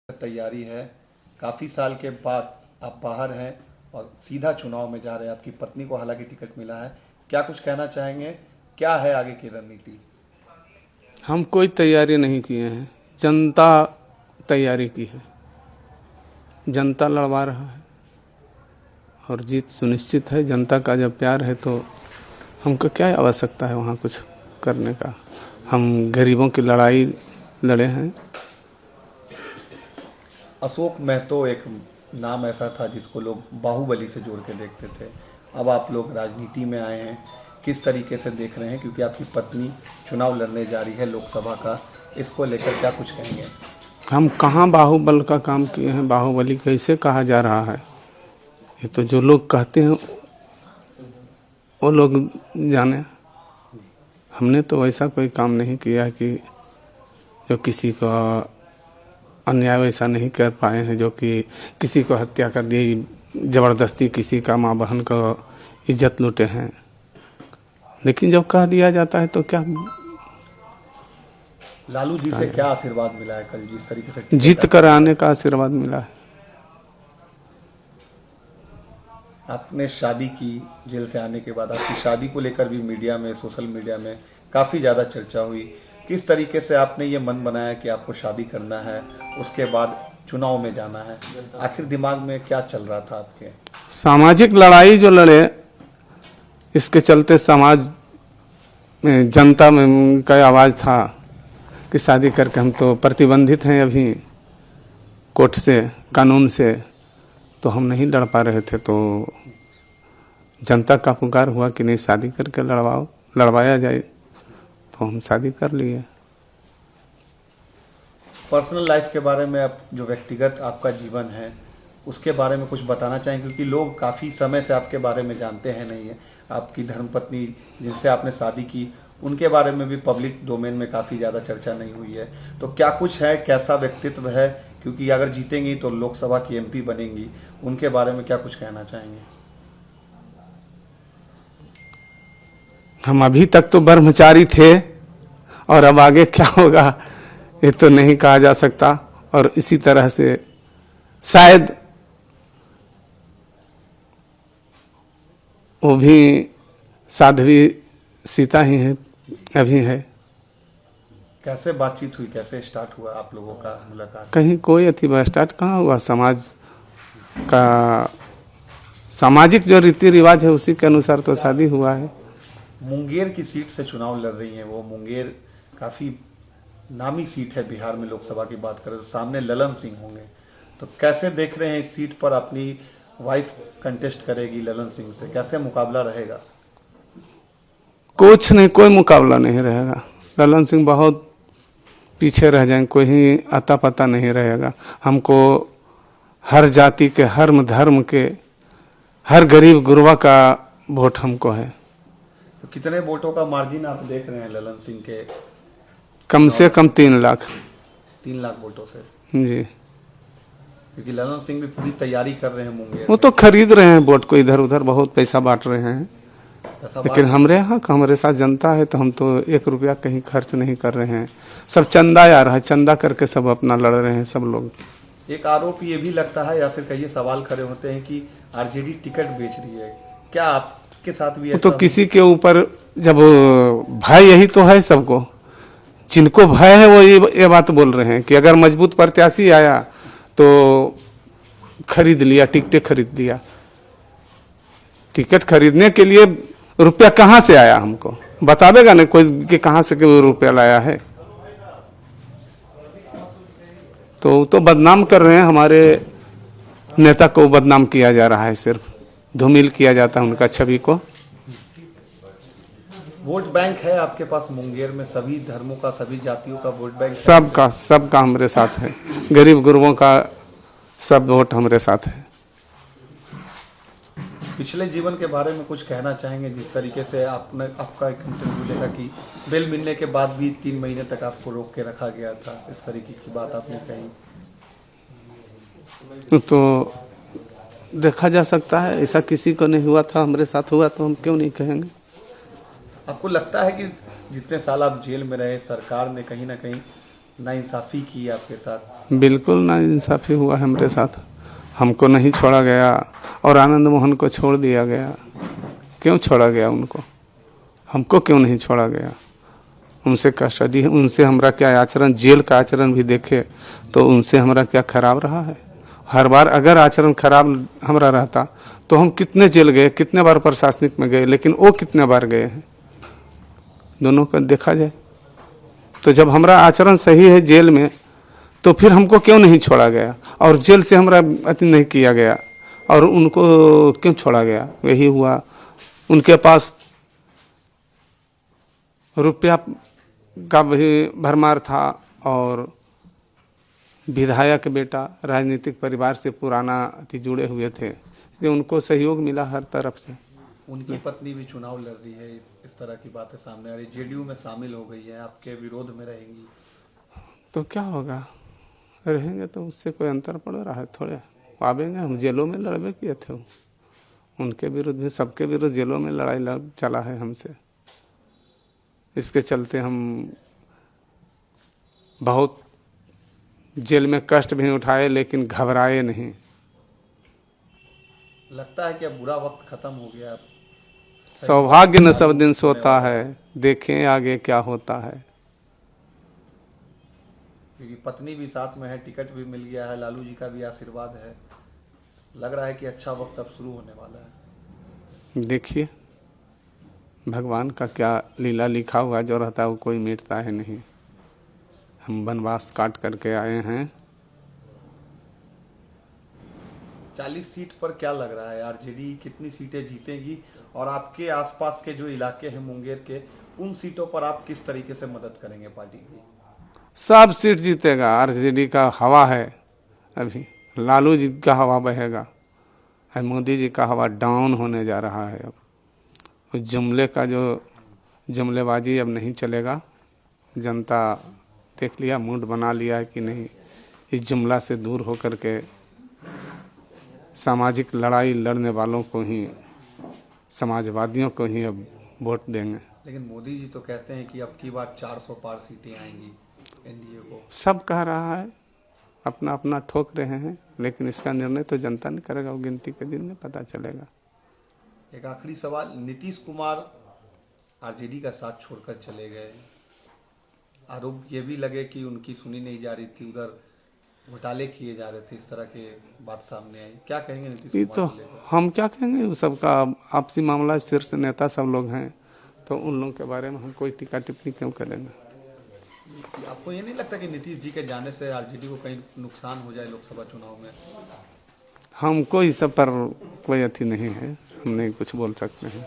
तैयारी है। काफी साल के बाद आप बाहर हैं और सीधा चुनाव में जा रहे हैं। आपकी पत्नी को हालांकि टिकट मिला है, क्या कुछ कहना चाहेंगे? क्या है आगे की रणनीति? हम कोई तैयारी नहीं किए हैं, जनता तैयारी की है। जनता लड़वा रहा है और जीत सुनिश्चित है। जनता का जब प्यार है तो हमको क्या आवश्यकता है वहाँ कुछ करने का। हम गरीबों की लड़ाई लड़े हैं। अशोक महतो एक नाम ऐसा था जिसको लोग बाहुबली से जोड़ के देखते थे। अब आप लोग राजनीति में आए हैं, किस तरीके से देख रहे हैं? क्योंकि आपकी पत्नी चुनाव लड़ने जा रही है लोकसभा का, इसको लेकर क्या कुछ कहेंगे? हम कहाँ बाहुबल का काम किए हैं? बाहुबली कैसे कहा जा रहा है? ये तो जो लोग कहते हैं वो लोग जाने। हमने तो वैसा कोई काम नहीं किया कि जो किसी का अन्याय वैसा नहीं कर पाए हैं, जो कि किसी को हत्या कर दी, जबरदस्ती किसी का माँ बहन का इज्जत लूटे हैं। लेकिन जब कह दिया जाता है तो क्या। लालू जी से क्या आशीर्वाद मिला है कल जिस तरीके से जीत कर आने का आशीर्वाद मिला है। आपने शादी की, जेल से आने के बाद आपकी शादी को लेकर भी मीडिया में, सोशल मीडिया में काफी ज्यादा चर्चा हुई। किस तरीके से आपने ये मन बनाया कि आपको शादी करना है, उसके बाद चुनाव में जाना है? आखिर दिमाग में क्या चल रहा था आपके? सामाजिक लड़ाई जो लड़े, इसके चलते समाज में, जनता में का आवाज था कि शादी करके हम तो प्रतिबंधित हैं अभी कोर्ट से, कानून से, तो हम नहीं लड़ पा रहे थे। तो जनता का पुकार हुआ कि नहीं, शादी करके लड़वाया जाए, तो हम शादी कर लिए। पर्सनल लाइफ के बारे में, आप जो व्यक्तिगत आपका जीवन है उसके बारे में कुछ बताना चाहेंगे? क्योंकि लोग काफी समय से आपके बारे में जानते हैं नहीं है। आपकी धर्मपत्नी जिनसे आपने शादी की, उनके बारे में भी पब्लिक डोमेन में काफी ज्यादा चर्चा नहीं हुई है। तो क्या कुछ है, कैसा व्यक्तित्व है? क्योंकि अगर जीतेंगी तो लोकसभा की एमपी बनेंगी, उनके बारे में क्या कुछ कहना चाहेंगे? हम अभी तक तो ब्रह्मचारी थे और अब आगे क्या होगा ये तो नहीं कहा जा सकता। और इसी तरह से शायद वो भी साध्वी सीता ही है, अभी है। कैसे बातचीत हुई, कैसे स्टार्ट हुआ आप लोगों का मुलाकात? कहीं कोई अति स्टार्ट कहाँ हुआ। समाज का सामाजिक जो रीति रिवाज है उसी के अनुसार तो शादी हुआ है। मुंगेर की सीट से चुनाव लड़ रही हैं वो। मुंगेर काफी नामी सीट है बिहार में। लोकसभा की बात करें तो सामने ललन सिंह होंगे, तो कैसे देख रहे हैं इस सीट पर? अपनी वाइफ कंटेस्ट करेगी ललन सिंह से, कैसे मुकाबला रहेगा? कुछ नहीं, कोई मुकाबला नहीं रहेगा। ललन सिंह बहुत पीछे रह जाएंगे, कोई ही आता पता नहीं रहेगा। हमको हर जाति के, हर धर्म के, हर गरीब गुरबा का वोट हमको है। तो कितने वोटों का मार्जिन आप देख रहे हैं ललन सिंह के? कम से कम 3 लाख। 3 लाख वोटों से? जी, क्योंकि ललन सिंह भी पूरी तैयारी कर रहे हैं मुंगेर। वो तो खरीद रहे हैं वोट को, इधर उधर बहुत पैसा बांट रहे हैं। लेकिन हमारे यहाँ हमारे साथ जनता है तो हम तो 1 रुपया कहीं खर्च नहीं कर रहे हैं। सब चंदा आ रहा है, चंदा करके सब अपना लड़ रहे हैं सब लोग। एक आरोप ये भी लगता है या फिर कई सवाल खड़े होते हैं कि आरजेडी टिकट बेच रही है। क्या आपके साथ भी ऐसा? तो किसी के ऊपर जब भय, यही तो है सबको, जिनको भय है वो ये बात बोल रहे हैं कि अगर मजबूत प्रत्याशी आया तो खरीद लिया, टिकटें खरीद लिया। टिकट खरीदने के लिए रुपया कहाँ से आया हमको बतावेगा ना कोई कि कहाँ से रुपया लाया है? तो बदनाम कर रहे हैं। हमारे नेता को बदनाम किया जा रहा है, सिर्फ धूमिल किया जाता है उनका छवि को। वोट बैंक है आपके पास मुंगेर में, सभी धर्मों का, सभी जातियों का वोट बैंक? सबका हमारे साथ है। गरीब गुरबों का सब वोट हमारे साथ है। पिछले जीवन के बारे में कुछ कहना चाहेंगे? जिस तरीके से आपने, आपका एक इंटरव्यू देखा कि बेल मिलने के बाद भी 3 महीने तक आपको रोक के रखा गया था, इस तरीके की बात आपने कही। तो देखा जा सकता है, ऐसा किसी को नहीं हुआ था, हमारे साथ हुआ तो हम क्यों नहीं कहेंगे। आपको लगता है कि जितने साल आप जेल में रहे, सरकार ने कहीं ना कहीं नाइंसाफी की आपके साथ? बिल्कुल नाइंसाफी हुआ है हमारे साथ। हमको नहीं छोड़ा गया और आनंद मोहन को छोड़ दिया गया। क्यों छोड़ा गया उनको? हमको क्यों नहीं छोड़ा गया? उनसे कस्टडी है, उनसे हमारा क्या आचरण, जेल का आचरण भी देखे तो उनसे हमारा क्या खराब रहा है। हर बार अगर आचरण खराब हमारा रहता तो हम कितने जेल गए, कितने बार प्रशासनिक में गए, लेकिन वो कितने बार गए हैं, दोनों का देखा जाए तो जब हमारा आचरण सही है जेल में तो फिर हमको क्यों नहीं छोड़ा गया और जेल से हमारा अति नहीं किया गया और उनको क्यों छोड़ा गया? यही हुआ। उनके पास रुपया का भी भरमार था और विधायक बेटा राजनीतिक परिवार से पुराना अति जुड़े हुए थे, इसलिए उनको सहयोग मिला हर तरफ से। उनकी पत्नी भी चुनाव लड़ रही है, इस तरह की बातें सामने आ रही, जेडीयू में शामिल हो गई है, आपके विरोध में रहेंगी तो क्या होगा? रहेंगे तो उससे कोई अंतर पड़ रहा है? थोड़े आवेंगे, हम जेलों में लड़बे किए थे, उनके विरुद्ध भी, सबके विरुद्ध जेलों में लड़ाई चला है हमसे। इसके चलते हम बहुत जेल में कष्ट भी उठाए लेकिन घबराए नहीं। लगता है कि अब बुरा वक्त खत्म हो गया। सौभाग्य न सब दिन सोता है, देखें आगे क्या होता है। क्योंकि पत्नी भी साथ में है, टिकट भी मिल गया है, लालू जी का भी आशीर्वाद है, लग रहा है कि अच्छा वक्त अब शुरू होने वाला है। देखिए भगवान का क्या लीला लिखा हुआ, जो रहता है वो कोई मिटता है नहीं। हम वनवास काट करके आए हैं। 40 सीट पर क्या लग रहा है, आरजेडी कितनी सीटें जीतेगी और आपके आसपास के जो इलाके हैं मुंगेर के, उन सीटों पर आप किस तरीके से मदद करेंगे पार्टी की? सब सीट जीतेगा। आरजेडी का हवा है, अभी लालू जी का हवा बहेगा, मोदी जी का हवा डाउन होने जा रहा है। अब जुमले का जो जुमलेबाजी अब नहीं चलेगा। जनता देख लिया, मूड बना लिया है कि नहीं, इस जुमला से दूर होकर के सामाजिक लड़ाई लड़ने वालों को ही, समाजवादियों को ही अब वोट देंगे। लेकिन मोदी जी तो कहते हैं कि अब की बार 400 पार सीटें आएंगी एनडीए को। सब कह रहा है, अपना अपना ठोक रहे हैं, लेकिन इसका निर्णय तो जनता नहीं करेगा, वो गिनती के दिन में पता चलेगा। एक आखिरी सवाल, नीतीश कुमार आरजेडी का साथ छोड़कर चले गए, आरोप ये भी लगे कि उनकी सुनी नहीं जा रही थी, उधर घोटाले किए जा रहे थे, इस तरह के बात सामने आई, क्या कहेंगे नीतीश ये कुमार तो को लेकर? हम क्या कहेंगे, वो सबका आपसी मामला, शीर्ष नेता सब लोग हैं, तो उन लोगों के बारे में हम कोई टीका टिप्पणी क्यों करेंगे? आपको ये नहीं लगता कि नीतीश जी के जाने से आरजेडी को कहीं नुकसान हो जाए लोकसभा चुनाव में? हमको इस सब पर कोई अथी नहीं है, हम नहीं कुछ बोल सकते हैं।